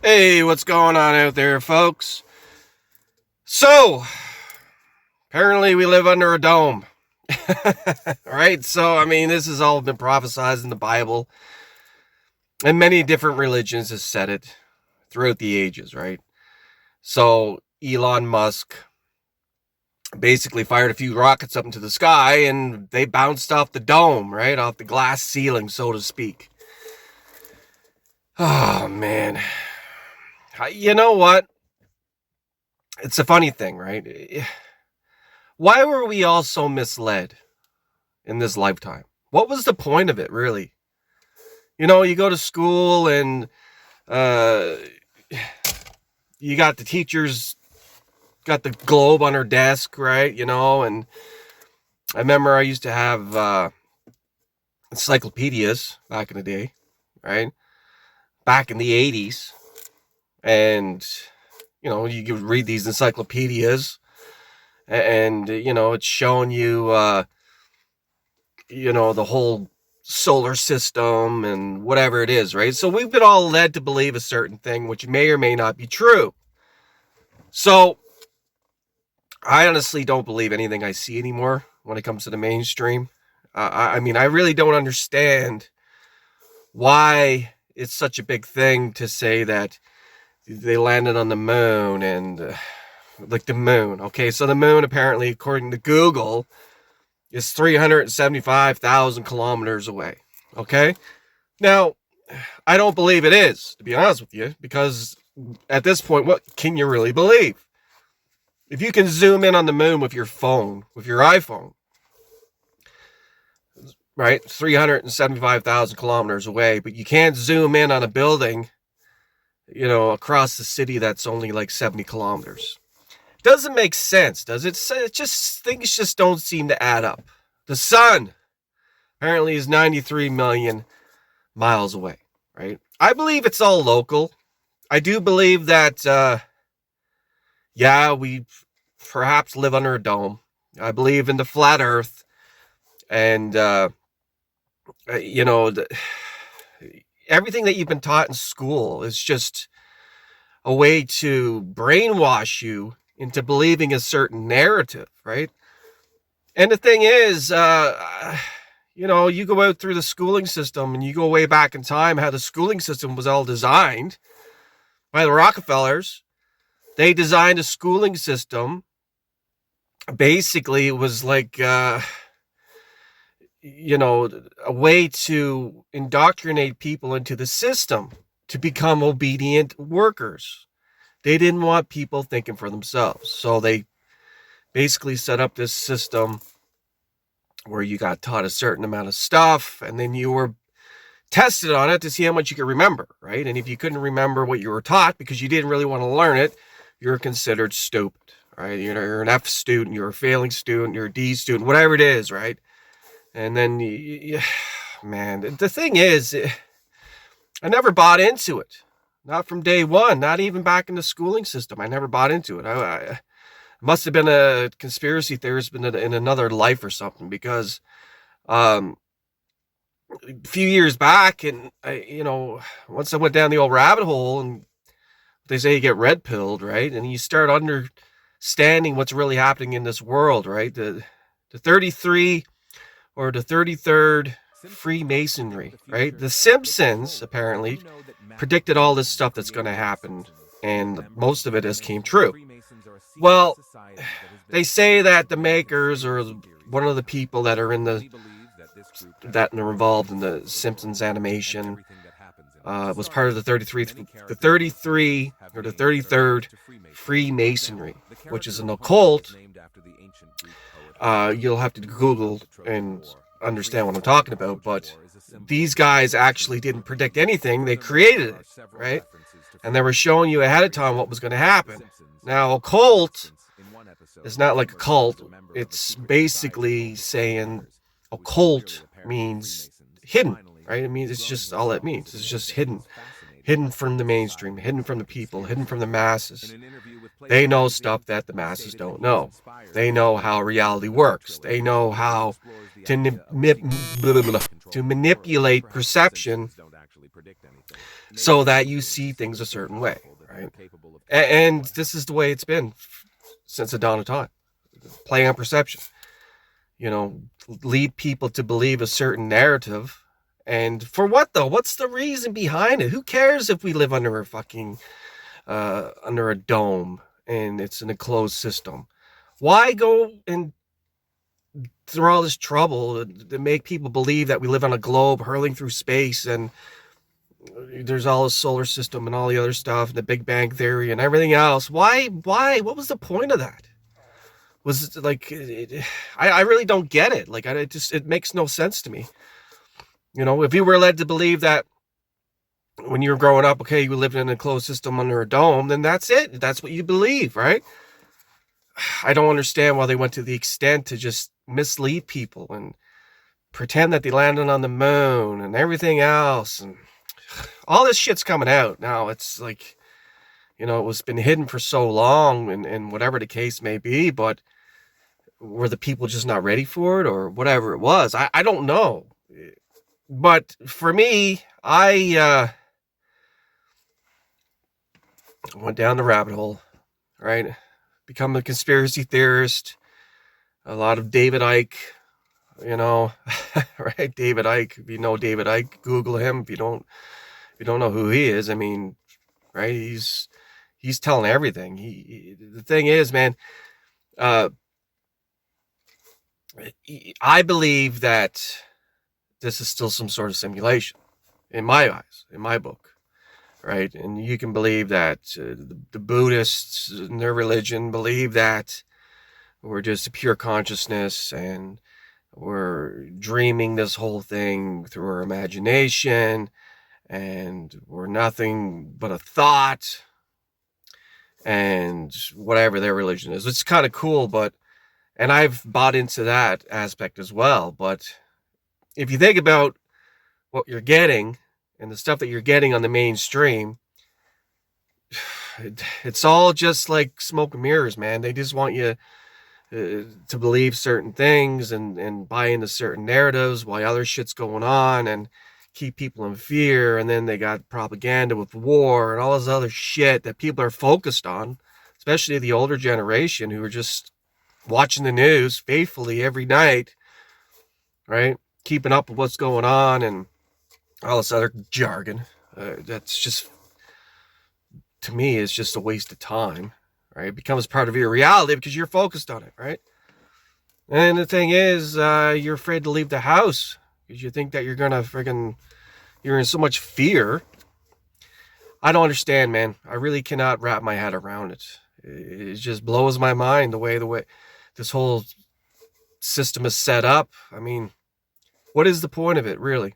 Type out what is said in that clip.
Hey, what's going on out there, folks? So, apparently we live under a dome. Right? So, I mean, this has all been prophesized in the Bible, and many different religions have said it throughout the ages, right? So, Elon Musk basically fired a few rockets up into the sky and they bounced off the dome, right? Off the glass ceiling, so to speak. Oh, man. You know what? It's a funny thing, right? Why were we all so misled in this lifetime? What was the point of it, really? You go to school and uh, you got the teachers got the globe on her desk, right? And I remember I used to have encyclopedias back in the day, right? Back in the 80s. And, you could read these encyclopedias and, it's showing you, the whole solar system and whatever it is, right? So we've been all led to believe a certain thing, which may or may not be true. So I honestly don't believe anything I see anymore when it comes to the mainstream. I mean, I really don't understand why it's such a big thing to say that they landed on the moon and like the moon. Okay, so the moon apparently, according to Google, is 375,000 kilometers away. Okay, now I don't believe it is, to be honest with you, because at this point, what can you really believe? If you can zoom in on the moon with your phone, with your iPhone, right, 375,000 kilometers away, but you can't zoom in on a building, across the city that's only like 70 kilometers. Doesn't make sense, does it? Things just don't seem to add up. The sun apparently is 93 million miles away, right? I believe it's all local. I do believe that, we perhaps live under a dome. I believe in the flat earth. And, everything that you've been taught in school is just a way to brainwash you into believing a certain narrative, right? And the thing is, you go out through the schooling system and you go way back in time, how the schooling system was all designed by the Rockefellers. They designed a schooling system. Basically, it was like, a way to indoctrinate people into the system to become obedient workers. They didn't want people thinking for themselves. So they basically set up this system where you got taught a certain amount of stuff and then you were tested on it to see how much you could remember, right? And if you couldn't remember what you were taught because you didn't really want to learn it, you're considered stupid, right? You're an F student, you're a failing student, you're a D student, whatever it is, right? And then, man, the thing is, I never bought into it. Not from day one, not even back in the schooling system. I never bought into it. I must have been a conspiracy theorist in another life or something, because a few years back, and once I went down the old rabbit hole, and they say you get red pilled, right? And you start understanding what's really happening in this world, right? The 33 or the 33rd Freemasonry, right? The Simpsons apparently predicted all this stuff that's going to happen, and most of it has came true. Well, they say that the makers, or one of the people that are that are involved in the Simpsons animation, was part of the 33 or the 33rd Freemasonry, which is an occult. You'll have to Google and understand what I'm talking about, but these guys actually didn't predict anything. They created it, right? And they were showing you ahead of time what was going to happen. Now, occult is not like a cult. It's basically saying occult means hidden, right? It means it's just all it means. It's just hidden. Hidden from the mainstream, hidden from the people, hidden from the masses. They know stuff that the masses don't know. They know how reality works. They know how to manipulate perception so that you see things a certain way, right? And this is the way it's been since the dawn of time. Playing on perception, you know, lead people to believe a certain narrative. And for what though? What's the reason behind it? Who cares if we live under a fucking under a dome and it's an enclosed system? Why go and through all this trouble to make people believe that we live on a globe hurling through space and there's all the solar system and all the other stuff and the Big Bang Theory and everything else? Why? What was the point of that? Was it like, I really don't get it. Like, it makes no sense to me. You know, if you were led to believe that when you were growing up, okay, you lived in an enclosed system under a dome, then that's it. That's what you believe, right? I don't understand why they went to the extent to just mislead people and pretend that they landed on the moon and everything else. And all this shit's coming out now. It's like, you know, it was been hidden for so long and whatever the case may be, but were the people just not ready for it or whatever it was? I don't know. But for me, I went down the rabbit hole, right? Become a conspiracy theorist. A lot of David Icke, you know, right? David Icke. If you know David Icke, Google him. If you don't know who he is, I mean, right? He's telling everything. The thing is, man, I believe that this is still some sort of simulation, in my eyes, in my book, right? And you can believe that the Buddhists in their religion believe that we're just a pure consciousness and we're dreaming this whole thing through our imagination and we're nothing but a thought and whatever their religion is. It's kind of cool, and I've bought into that aspect as well. But if you think about what you're getting and the stuff that you're getting on the mainstream, it's all just like smoke and mirrors, man. They just want you to believe certain things and buy into certain narratives while other shit's going on and keep people in fear. And then they got propaganda with war and all this other shit that people are focused on, especially the older generation who are just watching the news faithfully every night, right? Keeping up with what's going on and all this other jargon. That's just, to me, is just a waste of time, right? It becomes part of your reality because you're focused on it, right? And the thing is, you're afraid to leave the house because you think that you're gonna you're in so much fear. I don't understand, man. I really cannot wrap my head around it. It just blows my mind the way this whole system is set up. I mean, what is the point of it, really?